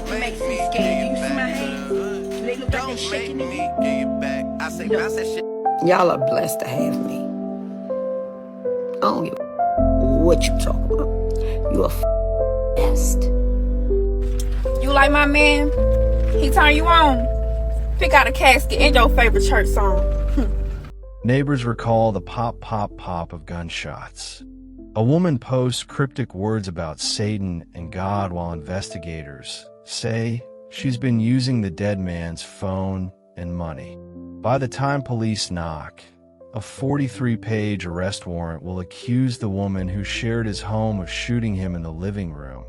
It makes me scared. You see my hands? They look like they shaking in you. Y'all are blessed to have me. I don't give a what you talking about. You are best. You like my man? He turn you on? Pick out a casket and your favorite church song. Neighbors recall the pop, pop, pop of gunshots. A woman posts cryptic words about Satan and God while investigators say she's been using the dead man's phone and money. By the time police knock, a 43-page arrest warrant will accuse the woman who shared his home of shooting him in the living room,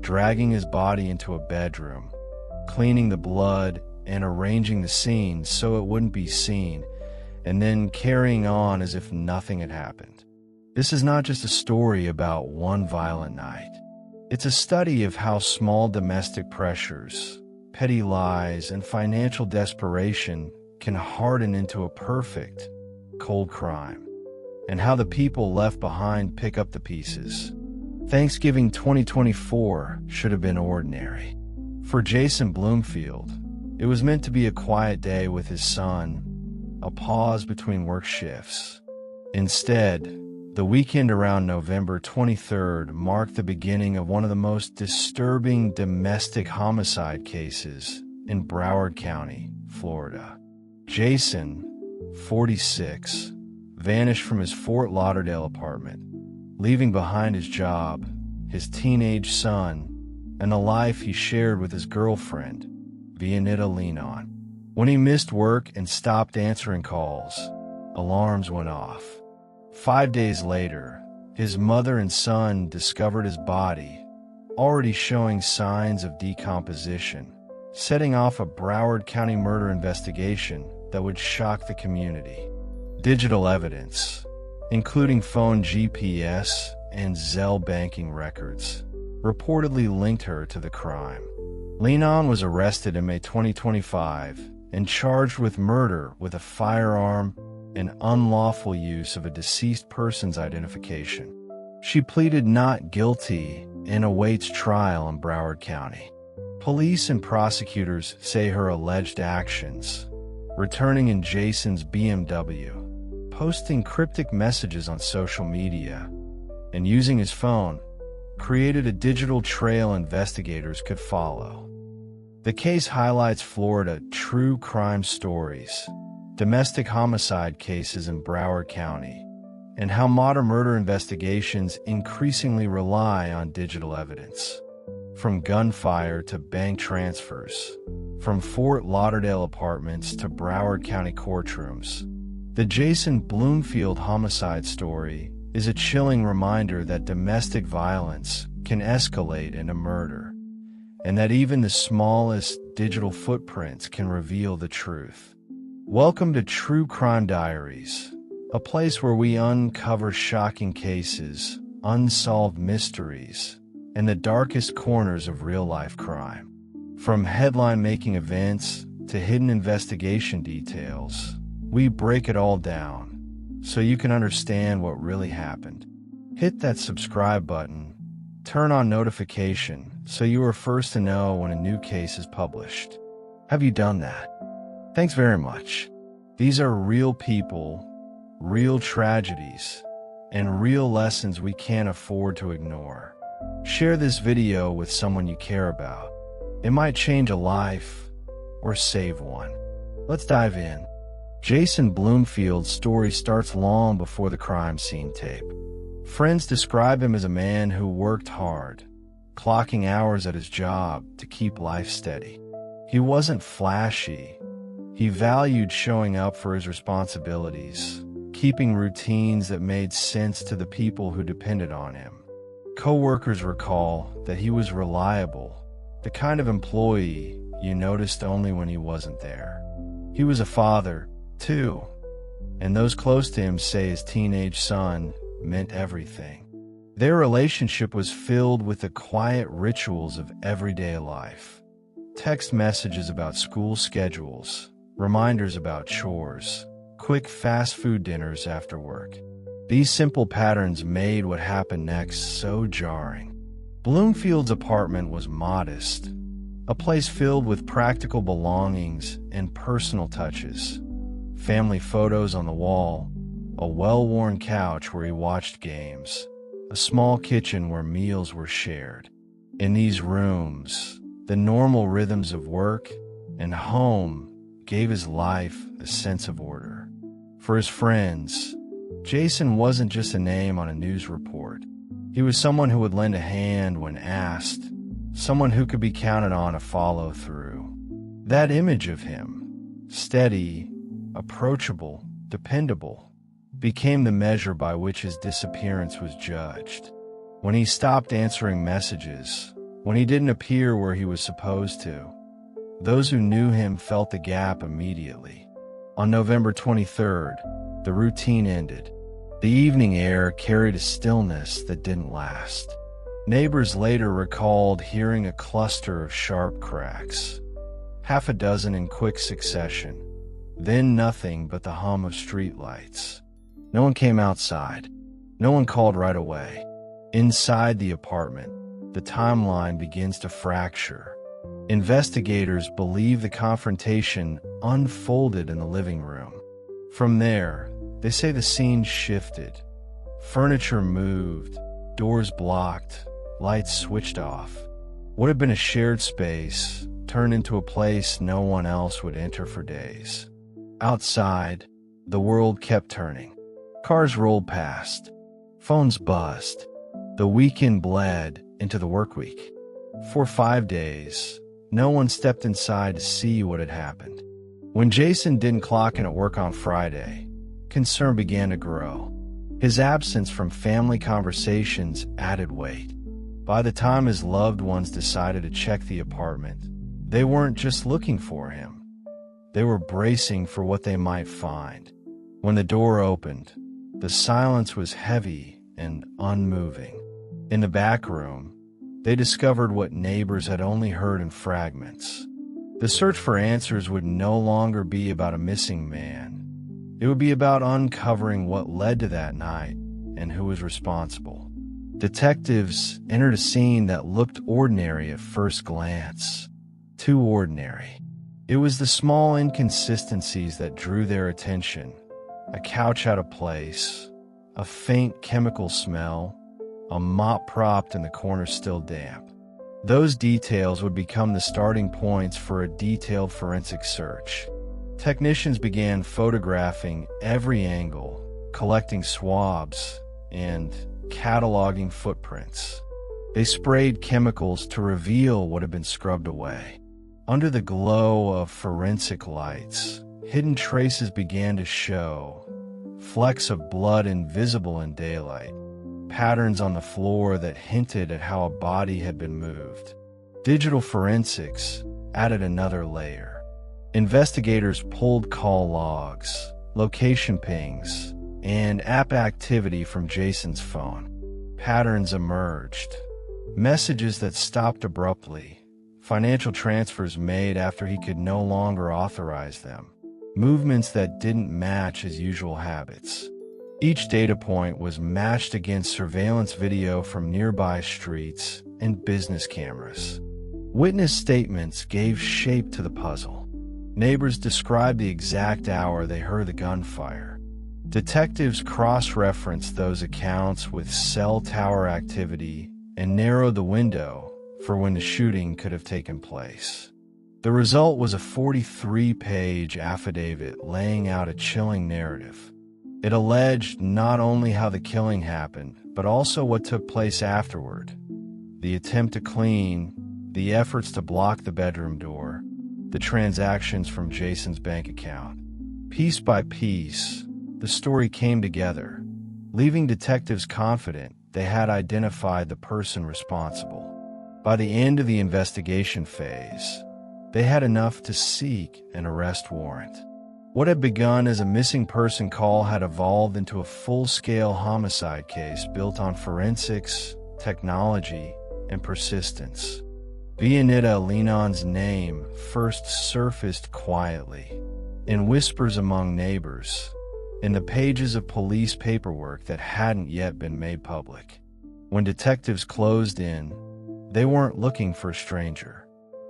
dragging his body into a bedroom, cleaning the blood and arranging the scene so it wouldn't be seen, and then carrying on as if nothing had happened. This is not just a story about one violent night. It's a study of how small domestic pressures, petty lies, and financial desperation can harden into a perfect, cold crime, and how the people left behind pick up the pieces. Thanksgiving 2024 should have been ordinary. For Jason Bloomfield, it was meant to be a quiet day with his son, a pause between work shifts. Instead, the weekend around November 23rd marked the beginning of one of the most disturbing domestic homicide cases in Broward County, Florida. Jason, 46, vanished from his Fort Lauderdale apartment, leaving behind his job, his teenage son, and a life he shared with his girlfriend, Veanitta Lenon. When he missed work and stopped answering calls, alarms went off. 5 days later, his mother and son discovered his body, already showing signs of decomposition, setting off a Broward County murder investigation that would shock the community. Digital evidence, including phone GPS and Zelle banking records, reportedly linked her to the crime. Lenon was arrested in May 2025 and charged with murder with a firearm and unlawful use of a deceased person's identification. She pleaded not guilty and awaits trial in Broward County. Police and prosecutors say her alleged actions, returning in Jason's BMW, posting cryptic messages on social media, and using his phone, created a digital trail investigators could follow. The case highlights Florida true crime stories, domestic homicide cases in Broward County, and how modern murder investigations increasingly rely on digital evidence. From gunfire to bank transfers, from Fort Lauderdale apartments to Broward County courtrooms, the Jason Bloomfield homicide story is a chilling reminder that domestic violence can escalate into murder, and that even the smallest digital footprints can reveal the truth. Welcome to True Crime Diaries, a place where we uncover shocking cases, unsolved mysteries, and the darkest corners of real-life crime. From headline-making events to hidden investigation details, we break it all down so you can understand what really happened. Hit that subscribe button, turn on notification so you are first to know when a new case is published. Have you done that? Thanks very much. These are real people, real tragedies, and real lessons we can't afford to ignore. Share this video with someone you care about. It might change a life or save one. Let's dive in. Jason Bloomfield's story starts long before the crime scene tape. Friends describe him as a man who worked hard, clocking hours at his job to keep life steady. He wasn't flashy. He valued showing up for his responsibilities, keeping routines that made sense to the people who depended on him. Co-workers recall that he was reliable, the kind of employee you noticed only when he wasn't there. He was a father, too, and those close to him say his teenage son meant everything. Their relationship was filled with the quiet rituals of everyday life. Text messages about school schedules, reminders about chores, quick fast food dinners after work. These simple patterns made what happened next so jarring. Bloomfield's apartment was modest, A place filled with practical belongings and personal touches. Family photos on the wall, a well-worn couch where he watched games, a small kitchen where meals were shared. In these rooms, the normal rhythms of work and home gave his life a sense of order. For his friends, Jason wasn't just a name on a news report. He was someone who would lend a hand when asked, someone who could be counted on to follow through. That image of him, steady, approachable, dependable, became the measure by which his disappearance was judged. When he stopped answering messages, when he didn't appear where he was supposed to, those who knew him felt the gap immediately. On November 23rd, the routine ended. The evening air carried a stillness that didn't last. Neighbors later recalled hearing a cluster of sharp cracks, half a dozen in quick succession, then nothing but the hum of streetlights. No one came outside. No one called right away. Inside the apartment, the timeline begins to fracture. Investigators believe the confrontation unfolded in the living room. From there, they say the scene shifted. Furniture moved, doors blocked, lights switched off. What had been a shared space turned into a place no one else would enter for days. Outside, the world kept turning. Cars rolled past. Phones buzzed. The weekend bled into the work week. For 5 days, no one stepped inside to see what had happened. When Jason didn't clock in at work on Friday, concern began to grow. His absence from family conversations added weight. By the time his loved ones decided to check the apartment, they weren't just looking for him. They were bracing for what they might find. When the door opened, the silence was heavy and unmoving. In the back room, they discovered what neighbors had only heard in fragments. The search for answers would no longer be about a missing man. It would be about uncovering what led to that night and who was responsible. Detectives entered a scene that looked ordinary at first glance. Too ordinary. It was the small inconsistencies that drew their attention. A couch out of place, a faint chemical smell, a mop propped in the corner still damp. Those details would become the starting points for a detailed forensic search. Technicians began photographing every angle, collecting swabs, and cataloging footprints. They sprayed chemicals to reveal what had been scrubbed away. Under the glow of forensic lights, hidden traces began to show, flecks of blood invisible in daylight, patterns on the floor that hinted at how a body had been moved. Digital forensics added another layer. Investigators pulled call logs, location pings, and app activity from Jason's phone. Patterns emerged. Messages that stopped abruptly. Financial transfers made after he could no longer authorize them. Movements that didn't match his usual habits. Each data point was matched against surveillance video from nearby streets and business cameras. Witness statements gave shape to the puzzle. Neighbors described the exact hour they heard the gunfire. Detectives cross-referenced those accounts with cell tower activity and narrowed the window for when the shooting could have taken place. The result was a 43-page affidavit laying out a chilling narrative. It alleged not only how the killing happened, but also what took place afterward. The attempt to clean, the efforts to block the bedroom door, the transactions from Jason's bank account. Piece by piece, the story came together, leaving detectives confident they had identified the person responsible. By the end of the investigation phase, they had enough to seek an arrest warrant. What had begun as a missing person call had evolved into a full-scale homicide case built on forensics, technology, and persistence. Veanitta Lenon's name first surfaced quietly, in whispers among neighbors, in the pages of police paperwork that hadn't yet been made public. When detectives closed in, they weren't looking for a stranger.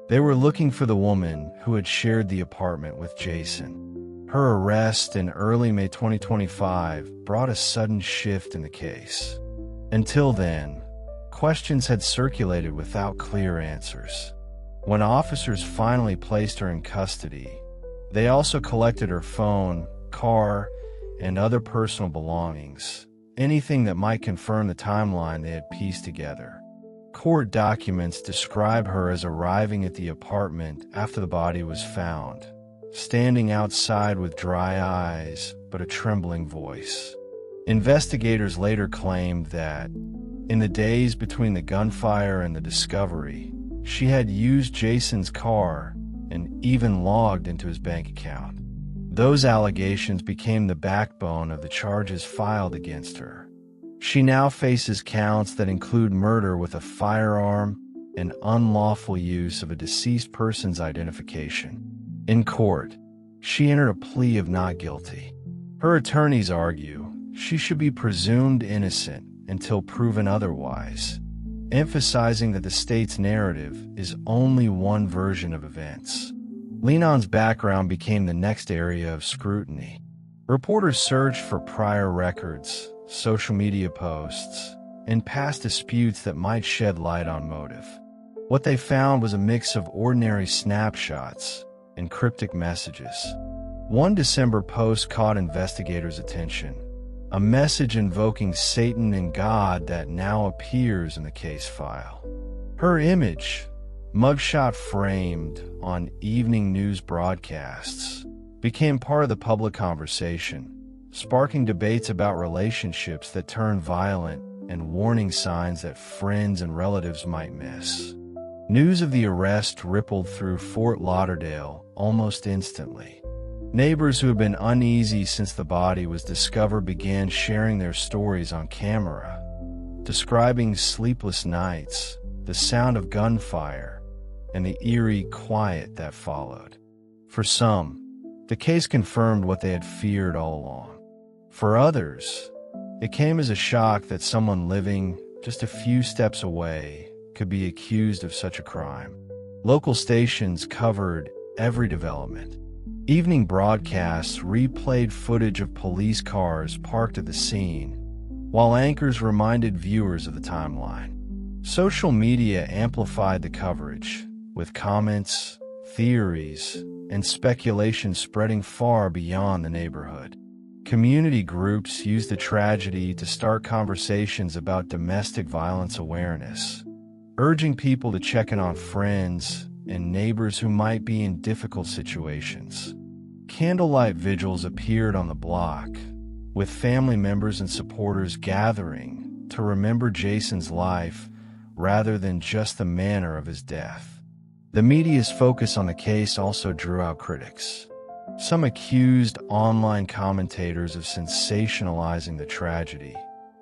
They were looking for the woman who had shared the apartment with Jason. Her arrest in early May 2025 brought a sudden shift in the case. Until then, questions had circulated without clear answers. When officers finally placed her in custody, they also collected her phone, car, and other personal belongings, anything that might confirm the timeline they had pieced together. Court documents describe her as arriving at the apartment after the body was found, standing outside with dry eyes but a trembling voice. Investigators later claimed that, in the days between the gunfire and the discovery, she had used Jason's car and even logged into his bank account. Those allegations became the backbone of the charges filed against her. She now faces counts that include murder with a firearm and unlawful use of a deceased person's identification. In court, she entered a plea of not guilty. Her attorneys argue she should be presumed innocent until proven otherwise, emphasizing that the state's narrative is only one version of events. Lenon's background became the next area of scrutiny. Reporters searched for prior records, social media posts, and past disputes that might shed light on motive. What they found was a mix of ordinary snapshots and cryptic messages. One December post caught investigators' attention, a message invoking Satan and God that now appears in the case file. Her image, mugshot framed on evening news broadcasts, became part of the public conversation, sparking debates about relationships that turned violent and warning signs that friends and relatives might miss. News of the arrest rippled through Fort Lauderdale almost instantly. Neighbors who had been uneasy since the body was discovered began sharing their stories on camera, describing sleepless nights, the sound of gunfire, and the eerie quiet that followed. For some, the case confirmed what they had feared all along. For others, it came as a shock that someone living just a few steps away could be accused of such a crime. Local stations covered every development. Evening broadcasts replayed footage of police cars parked at the scene, while anchors reminded viewers of the timeline. Social media amplified the coverage, with comments, theories, and speculation spreading far beyond the neighborhood. Community groups used the tragedy to start conversations about domestic violence awareness, urging people to check in on friends and neighbors who might be in difficult situations. Candlelight vigils appeared on the block, with family members and supporters gathering to remember Jason's life rather than just the manner of his death. The media's focus on the case also drew out critics. Some accused online commentators of sensationalizing the tragedy,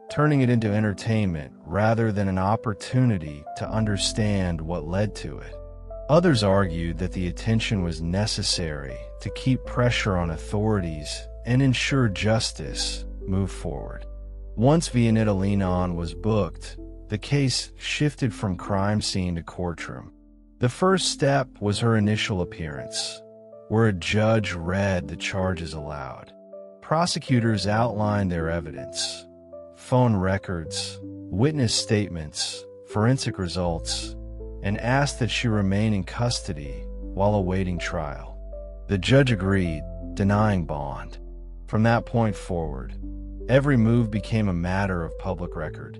turning it into entertainment rather than an opportunity to understand what led to it. Others argued that the attention was necessary to keep pressure on authorities and ensure justice moved forward. Once Veanitta Lenon was booked, the case shifted from crime scene to courtroom. The first step was her initial appearance, where a judge read the charges aloud. Prosecutors outlined their evidence, phone records, witness statements, forensic results, and asked that she remain in custody while awaiting trial. The judge agreed, denying bond. From that point forward, every move became a matter of public record.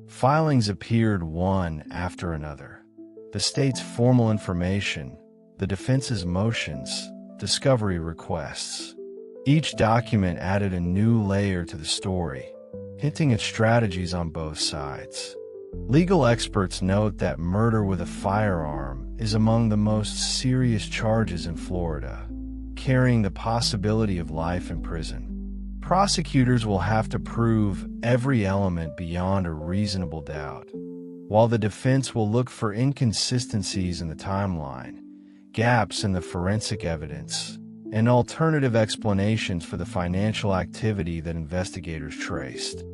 Filings appeared one after another. The state's formal information, the defense's motions, discovery requests. Each document added a new layer to the story, hinting at strategies on both sides. Legal experts note that murder with a firearm is among the most serious charges in Florida, carrying the possibility of life in prison. Prosecutors will have to prove every element beyond a reasonable doubt, while the defense will look for inconsistencies in the timeline, gaps in the forensic evidence, and alternative explanations for the financial activity that investigators traced.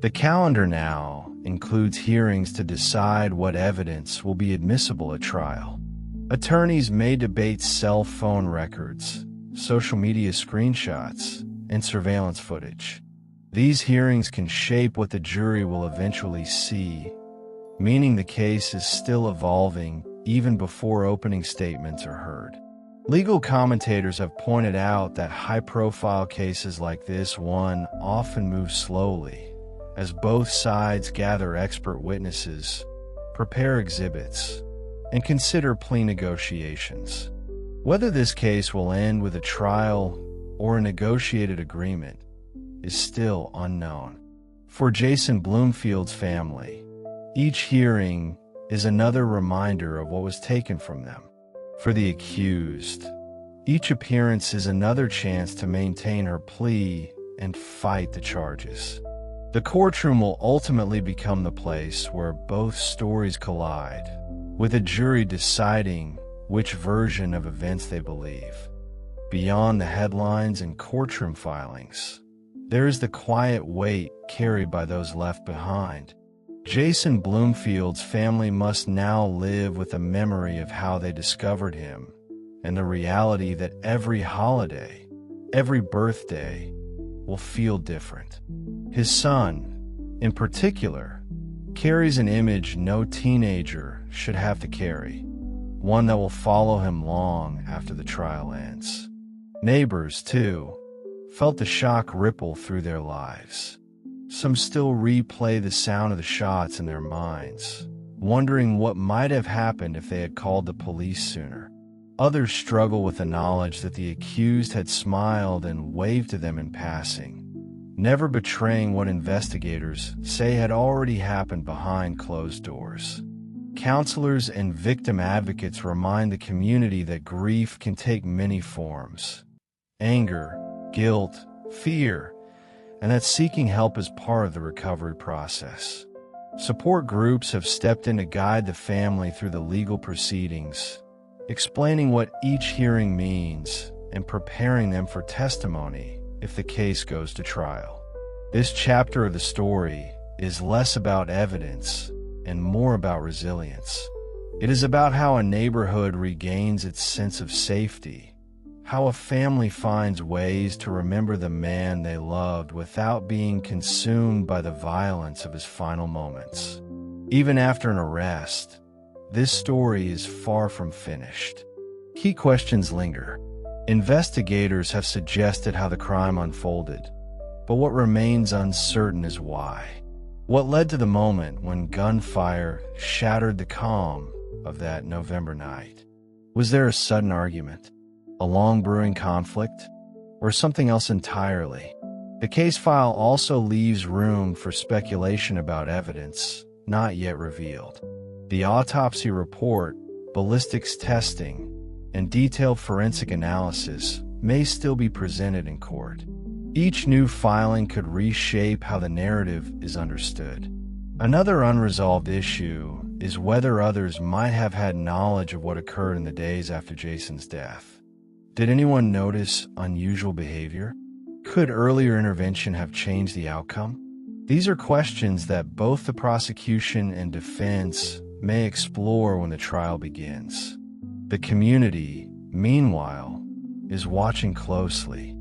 The calendar now includes hearings to decide what evidence will be admissible at trial. Attorneys may debate cell phone records, social media screenshots, and surveillance footage. These hearings can shape what the jury will eventually see, meaning the case is still evolving even before opening statements are heard. Legal commentators have pointed out that high-profile cases like this one often move slowly, as both sides gather expert witnesses, prepare exhibits, and consider plea negotiations. Whether this case will end with a trial or a negotiated agreement is still unknown. For Jason Bloomfield's family, each hearing is another reminder of what was taken from them. For the accused, each appearance is another chance to maintain her plea and fight the charges. The courtroom will ultimately become the place where both stories collide, with a jury deciding which version of events they believe. Beyond the headlines and courtroom filings, there is the quiet weight carried by those left behind. Jason Bloomfield's family must now live with the memory of how they discovered him and the reality that every holiday, every birthday, will feel different. His son, in particular, carries an image no teenager should have to carry, one that will follow him long after the trial ends. Neighbors, too, felt the shock ripple through their lives. Some still replay the sound of the shots in their minds, wondering what might have happened if they had called the police sooner. Others struggle with the knowledge that the accused had smiled and waved to them in passing, never betraying what investigators say had already happened behind closed doors. Counselors and victim advocates remind the community that grief can take many forms: anger, guilt, fear, and that seeking help is part of the recovery process. Support groups have stepped in to guide the family through the legal proceedings, explaining what each hearing means and preparing them for testimony if the case goes to trial. This chapter of the story is less about evidence and more about resilience. It is about how a neighborhood regains its sense of safety, how a family finds ways to remember the man they loved without being consumed by the violence of his final moments. Even after an arrest, this story is far from finished. Key questions linger. Investigators have suggested how the crime unfolded, but what remains uncertain is why. What led to the moment when gunfire shattered the calm of that November night? Was there a sudden argument, a long-brewing conflict, or something else entirely? The case file also leaves room for speculation about evidence not yet revealed. The autopsy report, ballistics testing, and detailed forensic analysis may still be presented in court. Each new filing could reshape how the narrative is understood. Another unresolved issue is whether others might have had knowledge of what occurred in the days after Jason's death. Did anyone notice unusual behavior? Could earlier intervention have changed the outcome? These are questions that both the prosecution and defense may explore when the trial begins. The community, meanwhile, is watching closely.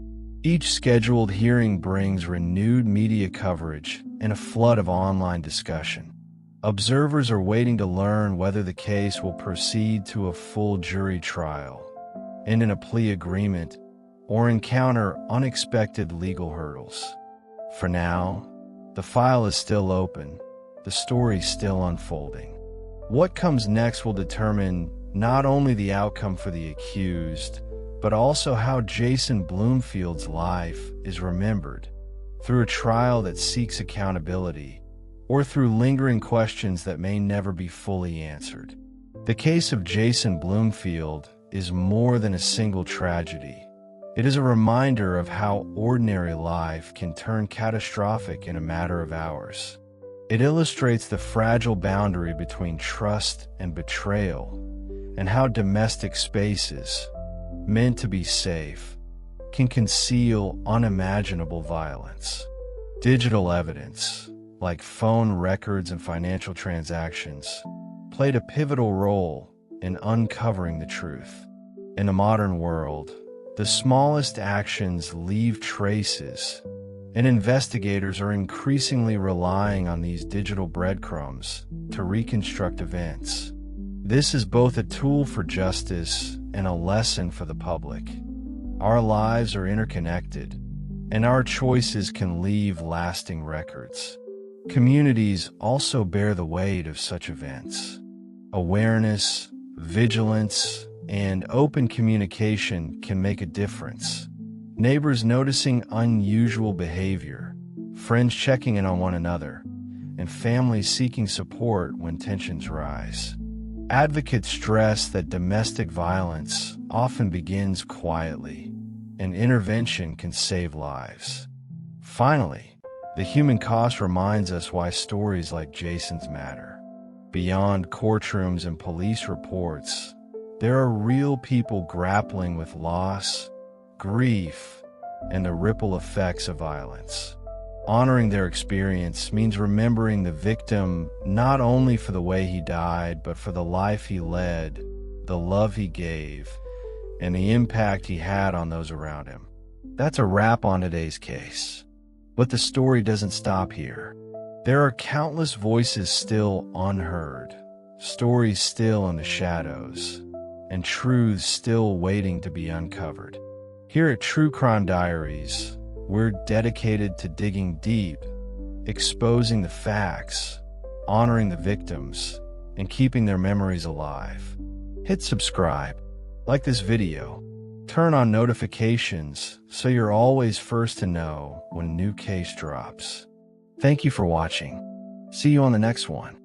Each scheduled hearing brings renewed media coverage and a flood of online discussion. Observers are waiting to learn whether the case will proceed to a full jury trial, end in a plea agreement, or encounter unexpected legal hurdles. For now, the file is still open, the story still unfolding. What comes next will determine not only the outcome for the accused, but also how Jason Bloomfield's life is remembered, through a trial that seeks accountability, or through lingering questions that may never be fully answered. The case of Jason Bloomfield is more than a single tragedy. It is a reminder of how ordinary life can turn catastrophic in a matter of hours. It illustrates the fragile boundary between trust and betrayal, and how domestic spaces, meant to be safe, can conceal unimaginable violence. Digital evidence, like phone records and financial transactions, played a pivotal role and uncovering the truth. In a modern world, the smallest actions leave traces, and investigators are increasingly relying on these digital breadcrumbs to reconstruct events. This is both a tool for justice and a lesson for the public. Our lives are interconnected, and our choices can leave lasting records. Communities also bear the weight of such events. Awareness, vigilance, and open communication can make a difference. Neighbors noticing unusual behavior, friends checking in on one another, and families seeking support when tensions rise. Advocates stress that domestic violence often begins quietly, and intervention can save lives. Finally, the human cost reminds us why stories like Jason's matter. Beyond courtrooms and police reports, there are real people grappling with loss, grief, and the ripple effects of violence. Honoring their experience means remembering the victim not only for the way he died, but for the life he led, the love he gave, and the impact he had on those around him. That's a wrap on today's case. But the story doesn't stop here. There are countless voices still unheard, stories still in the shadows, and truths still waiting to be uncovered. Here at True Crime Diaries, we're dedicated to digging deep, exposing the facts, honoring the victims, and keeping their memories alive. Hit subscribe, like this video, turn on notifications so you're always first to know when a new case drops. Thank you for watching. See you on the next one.